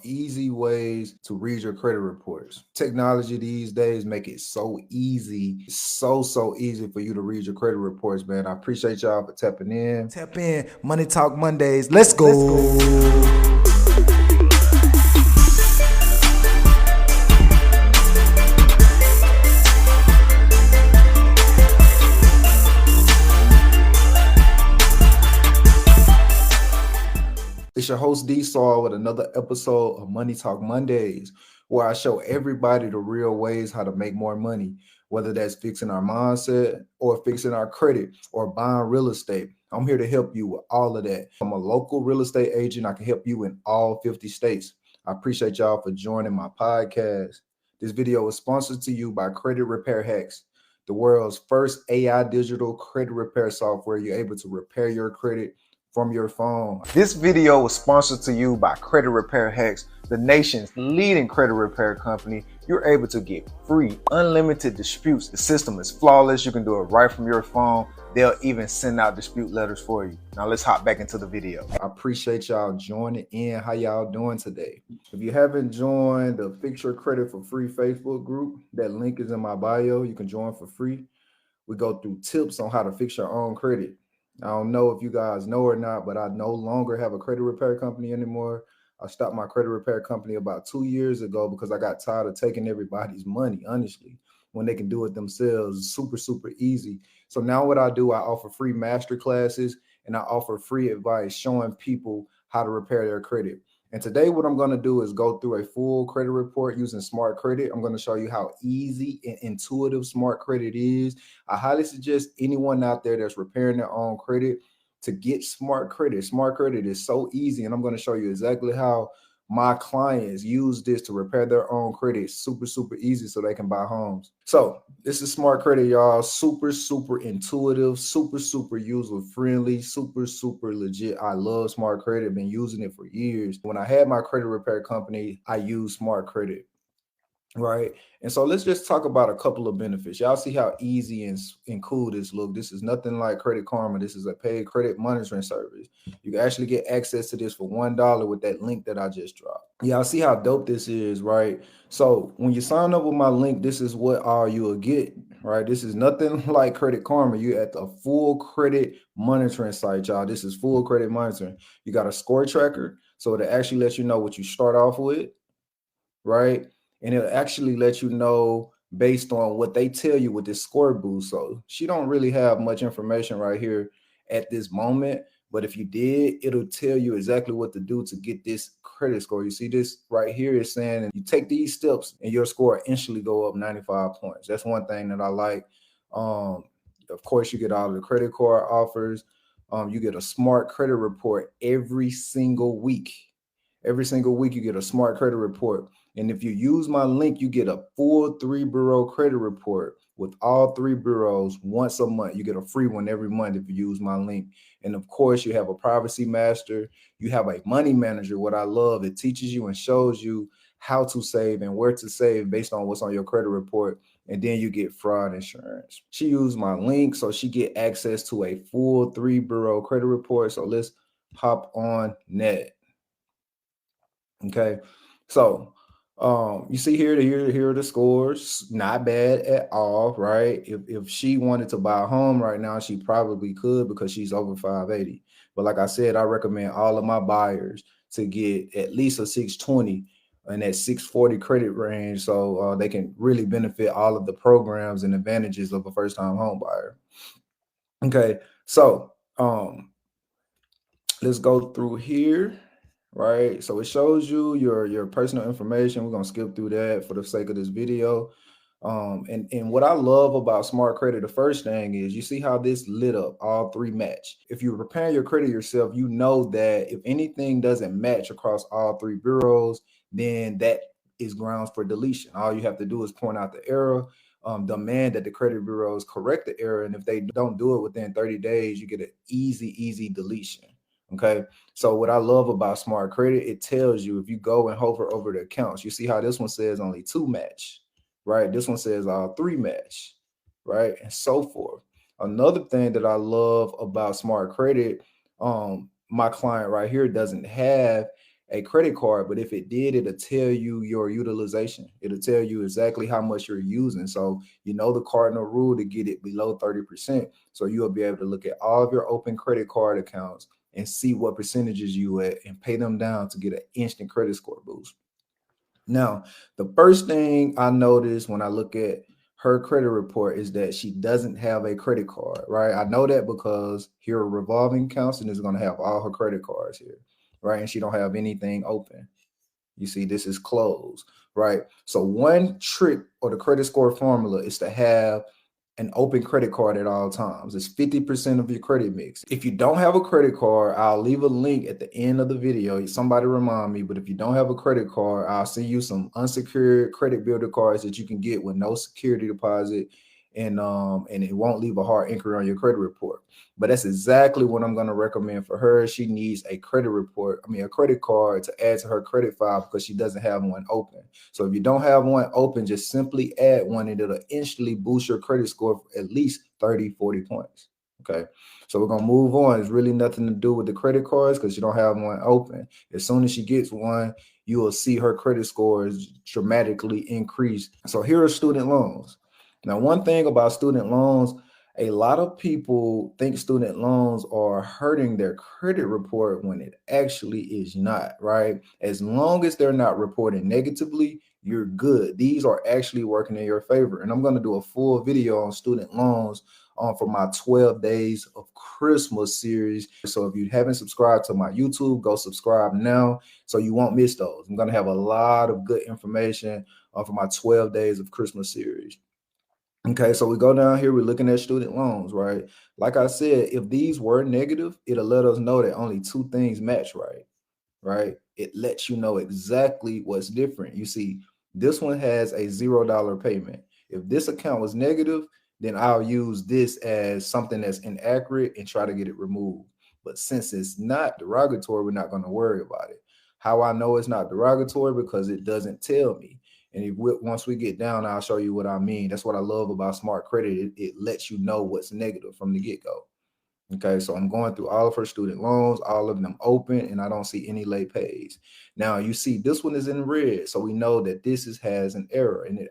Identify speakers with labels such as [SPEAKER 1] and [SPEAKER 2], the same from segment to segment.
[SPEAKER 1] easy ways to read your credit reports. Technology these days make it so easy, so easy for you to read your credit reports, man. I appreciate y'all for tapping in. Tap in, Money Talk Mondays. Let's go. It's your host D-Saw with another episode of Money Talk Mondays, where I show everybody the real ways how to make more money, whether that's fixing our mindset or fixing our credit or buying real estate. I'm here to help you with all of that. I'm a local real estate agent. I can help you in all 50 states. I appreciate y'all for joining my podcast. This video is sponsored to you by Credit Repair Hacks, the world's first AI digital credit repair software. You're able to repair your credit from your phone. This video was sponsored to you by Credit Repair Hacks, the nation's leading credit repair company. You're able to get free, unlimited disputes. The system is flawless. You can do it right from your phone. They'll even send out dispute letters for you. Now let's hop back into the video. I appreciate y'all joining in. How y'all doing today? If you haven't joined the Fix Your Credit for Free Facebook group, that link is in my bio. You can join for free. We go through tips on how to fix your own credit. I don't know if you guys know or not, but I no longer have a credit repair company anymore. I stopped my credit repair company about 2 years ago because I got tired of taking everybody's money, honestly, when they can do it themselves. Super easy. So now what I do, I offer free master classes and I offer free advice showing people how to repair their credit. And today what I'm going to do is go through a full credit report using Smart Credit. I'm going to show you how easy and intuitive Smart Credit is. I highly suggest anyone out there that's repairing their own credit to get Smart Credit. Smart Credit is so easy, and I'm going to show you exactly how my clients use this to repair their own credit. Super easy so they can buy homes. So this is Smart Credit, y'all. Super intuitive, super user friendly, super legit. I love Smart Credit. Been using it for years. When I had my credit repair company, I used Smart Credit. Right. And so let's just talk about a couple of benefits. Y'all see how easy and cool this look. This is nothing like Credit Karma. This is a paid credit monitoring service. You can actually get access to this for $1 with that link that I just dropped. Y'all see how dope this is, right? So when you sign up with my link, this is what all you will get, right? This is nothing like Credit Karma. You're at the full credit monitoring site, y'all. This is full credit monitoring. You got a score tracker. So it actually lets you know what you start off with, right? And it'll actually let you know based on what they tell you with this score boost. So she don't really have much information right here at this moment. But if you did, it'll tell you exactly what to do to get this credit score. You see this right here is saying you take these steps and your score instantly go up 95 points. That's one thing that I like. Of course, you get all of the credit card offers. You get a smart credit report every single week. Every single week you get a smart credit report. And if you use my link, you get a full 3-bureau credit report with all 3 bureaus once a month. You get a free one every month if you use my link. And of course, you have a privacy master. You have a money manager. What I love, it teaches you and shows you how to save and where to save based on what's on your credit report. And then you get fraud insurance. She used my link, so she get access to a full 3-bureau credit report. So let's hop on net. Okay, so you see here are the scores. Not bad at all, right? If she wanted to buy a home right now, she probably could because she's over 580. But like I said, I recommend all of my buyers to get at least a 620 and that 640 credit range, so they can really benefit all of the programs and advantages of a first-time home buyer. Okay, so let's go through here. Right, so it shows you your personal information. We're gonna skip through that for the sake of this video. And what I love about Smart Credit, the first thing is you see how this lit up, all 3 match. If you're preparing your credit yourself, you know that if anything doesn't match across all 3 bureaus, then that is grounds for deletion. All you have to do is point out the error, demand that the credit bureaus correct the error, and if they don't do it within 30 days, you get an easy deletion. Okay, so what I love about Smart Credit, it tells you if you go and hover over the accounts, you see how this one says only 2 match, right? This one says all 3 match, right? And so forth. Another thing that I love about Smart Credit, my client right here doesn't have a credit card, but if it did, it'll tell you your utilization. It'll tell you exactly how much you're using. So you know the cardinal rule to get it below 30%. So you'll be able to look at all of your open credit card accounts and see what percentages you at and pay them down to get an instant credit score boost. Now, the first thing I noticed when I look at her credit report is that she doesn't have a credit card, right? I know that because here are revolving accounts and is going to have all her credit cards here, right? And she don't have anything open. You see, this is closed, right? So one trick or the credit score formula is to have an open credit card at all times. It's 50% of your credit mix. If you don't have a credit card, I'll leave a link at the end of the video. Somebody remind me, but if you don't have a credit card, I'll send you some unsecured credit builder cards that you can get with no security deposit, and it won't leave a hard inquiry on your credit report. But that's exactly what I'm going to recommend for her. She needs a credit report, a credit card to add to her credit file because she doesn't have one open. So if you don't have one open, just simply add one and it'll instantly boost your credit score for at least 30, 40 points. Okay. So we're going to move on. It's really nothing to do with the credit cards because you don't have one open. As soon as she gets one, you will see her credit scores dramatically increase. So here are student loans. Now, one thing about student loans, a lot of people think student loans are hurting their credit report when it actually is not, right? As long as they're not reporting negatively, you're good. These are actually working in your favor. And I'm going to do a full video on student loans for my 12 Days of Christmas series. So if you haven't subscribed to my YouTube, go subscribe now so you won't miss those. I'm going to have a lot of good information for my 12 Days of Christmas series. Okay, so we go down here, we're looking at student loans, right? Like I said, if these were negative, it'll let us know that only two things match, right? It lets you know exactly what's different. You see, this one has a $0 payment. If this account was negative, then I'll use this as something that's inaccurate and try to get it removed. But since it's not derogatory, we're not going to worry about it. How I know it's not derogatory? Because it doesn't tell me. And once we get down, I'll show you what I mean. That's what I love about smart credit. It lets you know what's negative from the get-go. Okay, so I'm going through all of her student loans, all of them open, and I don't see any late pays. Now, you see this one is in red, so we know that this has an error, and it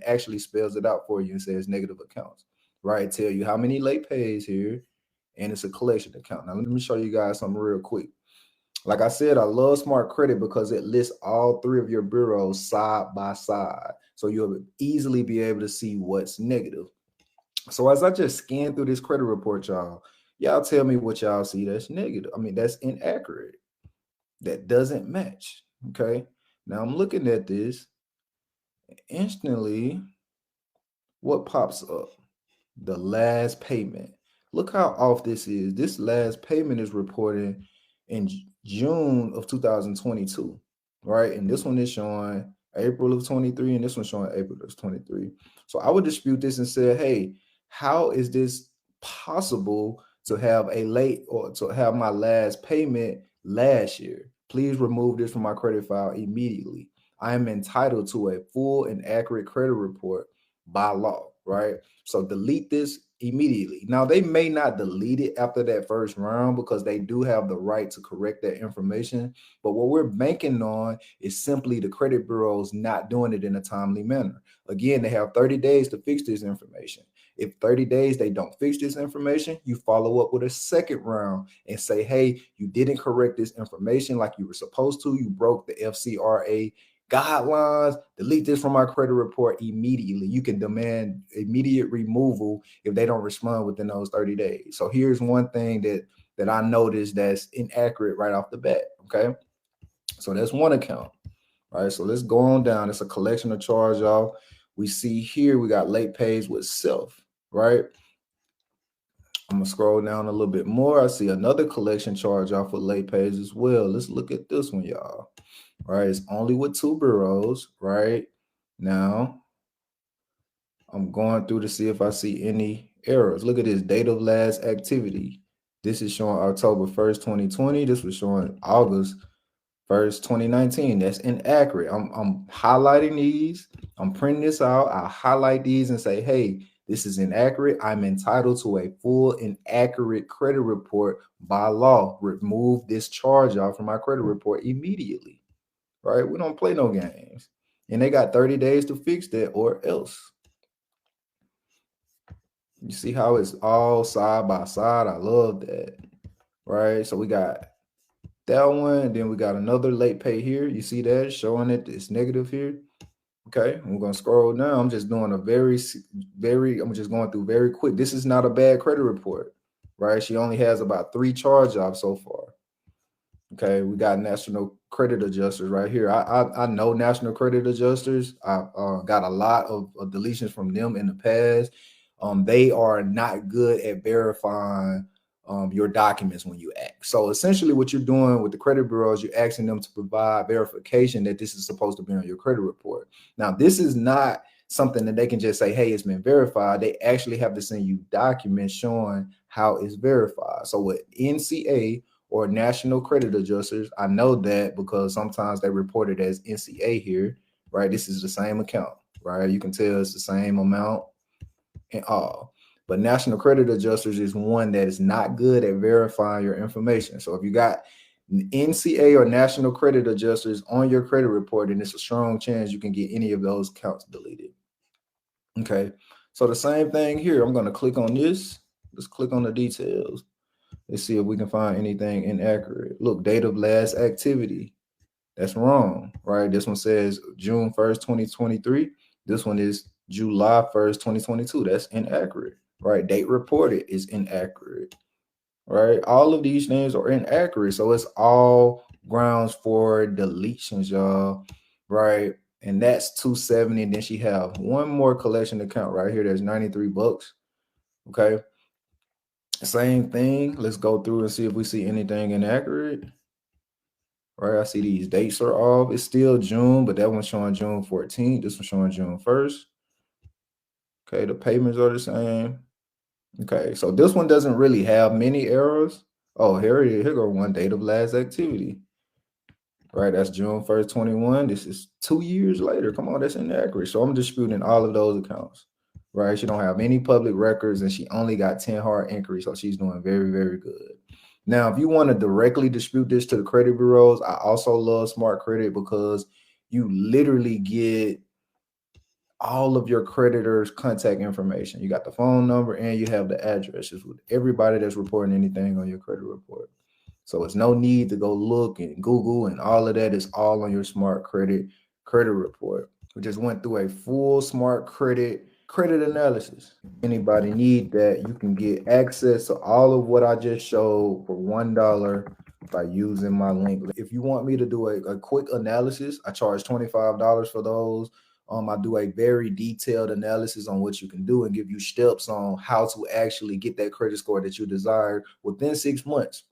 [SPEAKER 1] actually spells it out for you and says negative accounts, right? Tell you how many late pays here, and it's a collection account. Now, let me show you guys something real quick. Like I said, I love smart credit because it lists all three of your bureaus side by side. So you'll easily be able to see what's negative. So as I just scan through this credit report, y'all tell me what y'all see that's negative. That's inaccurate. That doesn't match. Okay. Now I'm looking at this. Instantly, what pops up? The last payment. Look how off this is. This last payment is reported in June of 2022, right? And this one is showing April of 23, and this one's showing April of 23. So I would dispute this and say, hey, how is this possible to have a late or to have my last payment last year? Please remove this from my credit file immediately. I am entitled to a full and accurate credit report by law, right? So delete this immediately. Now, they may not delete it after that first round because they do have the right to correct that information. But what we're banking on is simply the credit bureaus not doing it in a timely manner. Again, they have 30 days to fix this information. If 30 days they don't fix this information, you follow up with a second round and say, hey, you didn't correct this information like you were supposed to. You broke the FCRA guidelines. Delete this from our credit report immediately. You can demand immediate removal if they don't respond within those 30 days. So here's one thing that I noticed that's inaccurate right off the bat. Okay, so that's one account. All right, so let's go on down. It's a collection of charge, y'all. We see here we got late pays with self, right? I'm gonna scroll down a little bit more. I see another collection charge off with late pays as well. Let's look at this one, y'all. Right, it's only with two bureaus. Right now, I'm going through to see if I see any errors. Look at this date of last activity. This is showing October 1st, 2020. This was showing August 1st, 2019. That's inaccurate. I'm highlighting these. I'm printing this out. I highlight these and say, hey, This is inaccurate. I'm entitled to a full and accurate credit report by law. Remove this charge off from my credit report immediately, right? We don't play no games. And they got 30 days to fix that or else. You see how it's all side by side? I love that, right? So we got that one, and then we got another late pay here. You see that showing it it's negative here. Okay, I'm gonna scroll down. I'm just doing a I'm just going through very quick. This is not a bad credit report, right? She only has about 3 charge-offs so far. Okay, we got national credit adjusters right here. I know national credit adjusters. I got a lot of deletions from them in the past. They are not good at verifying your documents when you ask. So essentially what you're doing with the credit bureaus, you're asking them to provide verification that this is supposed to be on your credit report. Now, this is not something that they can just say, hey, it's been verified. They actually have to send you documents showing how it's verified. So with NCA or national credit adjusters, I know that because sometimes they report it as NCA here, right? This is the same account, right? You can tell it's the same amount and all. But national credit adjusters is one that is not good at verifying your information. So if you got NCA or national credit adjusters on your credit report, then it's a strong chance you can get any of those accounts deleted. Okay, so the same thing here. I'm going to click on this. Let's click on the details. Let's see if we can find anything inaccurate. Look, date of last activity. That's wrong, right? This one says June 1st, 2023. This one is July 1st, 2022. That's inaccurate, right? Date reported is inaccurate, right? All of these things are inaccurate. So it's all grounds for deletions, y'all, right? And that's 270. And then she have one more collection account right here. That's 93 bucks. Okay. Same thing. Let's go through and see if we see anything inaccurate. Right, I see these dates are off. It's still June, but that one's showing June 14th. This one's showing June 1st. Okay, the payments are the same. Okay, so this one doesn't really have many errors. Oh, here it is. Here go one date of last activity. Right, that's June 1st, 21. This is 2 years later. Come on, that's inaccurate. So I'm disputing all of those accounts. Right, she don't have any public records, and she only got 10 hard inquiries, so she's doing very, very good. Now, if you want to directly dispute this to the credit bureaus, I also love Smart Credit because you literally get all of your creditors' contact information. You got the phone number and you have the addresses with everybody that's reporting anything on your credit report. So it's no need to go look and Google and all of that is all on your Smart Credit report. We just went through a full Smart Credit analysis. Anybody need that, you can get access to all of what I just showed for $1 by using my link. If you want me to do a quick analysis, I charge $25 for those. I do a very detailed analysis on what you can do and give you steps on how to actually get that credit score that you desire within 6 months.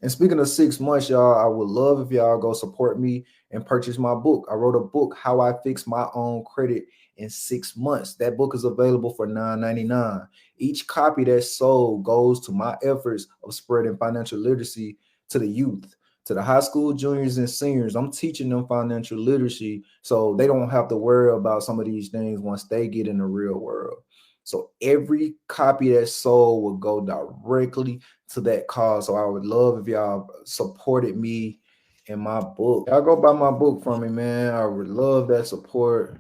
[SPEAKER 1] And speaking of 6 months, y'all, I would love if y'all go support me and purchase my book. I wrote a book, How I Fix My Own Credit in 6 months. That book is available for $9.99. Each copy that's sold goes to my efforts of spreading financial literacy to the youth, to the high school juniors and seniors. I'm teaching them financial literacy so they don't have to worry about some of these things once they get in the real world. So every copy that's sold will go directly to that cause. So I would love if y'all supported me in my book. Y'all go buy my book from me, man. I would love that support.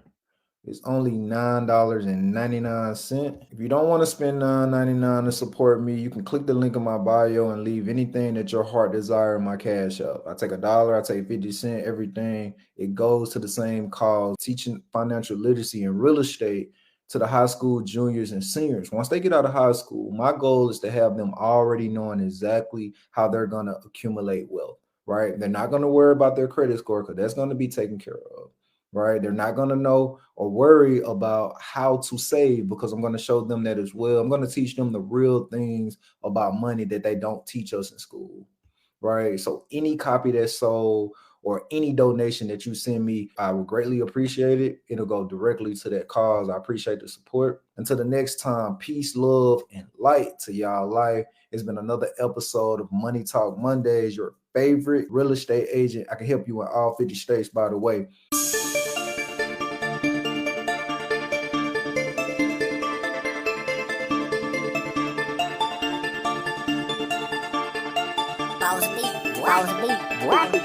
[SPEAKER 1] It's only $9.99. If you don't want to spend $9.99 to support me, you can click the link in my bio and leave anything that your heart desire in my Cash App. I take $1, I take 50 cents, everything. It goes to the same cause, teaching financial literacy and real estate to the high school juniors and seniors. Once they get out of high school, my goal is to have them already knowing exactly how they're going to accumulate wealth, right? They're not going to worry about their credit score because that's going to be taken care of. Right? They're not going to know or worry about how to save because I'm going to show them that as well. I'm going to teach them the real things about money that they don't teach us in school. Right? So any copy that's sold or any donation that you send me, I would greatly appreciate it. It'll go directly to that cause. I appreciate the support. Until the next time, peace, love, and light to y'all life. It's been another episode of Money Talk Mondays, your favorite real estate agent. I can help you in all 50 states, by the way.
[SPEAKER 2] What?